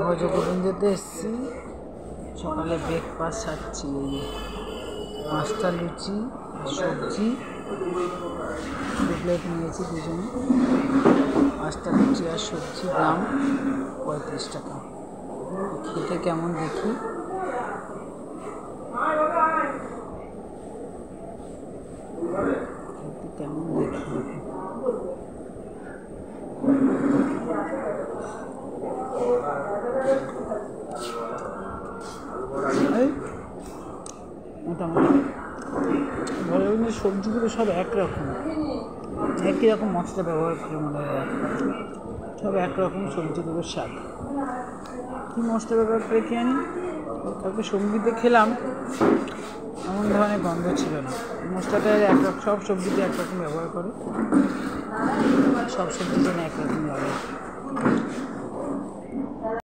ভজগোবিন্দতে এসেছি, সকালে ব্রেকফাস্ট খাচ্ছি। পাঁচটা লুচি সবজি 2 প্লেট নিয়েছি দুজনে। 5টা লুচি আর সবজি, দাম 35 টাকা। খেতে কেমন দেখি। কেমন দেখি মোটামুটি ভজগোবিন্দের সবজিগুলো সব একরকম, একই রকম মশলা ব্যবহার করে, মনে হয় সব একরকম সবজিগুলোর স্বাদ। কী মশলা ব্যবহার করে কি জানি, কালকে সঙ্গীতে খেলাম, এমন ধরনের গন্ধ ছিল না। মশলাটা একরকম, সব সবজিতে একরকম ব্যবহার করে, সব সবজি যেন একরকম লাগে।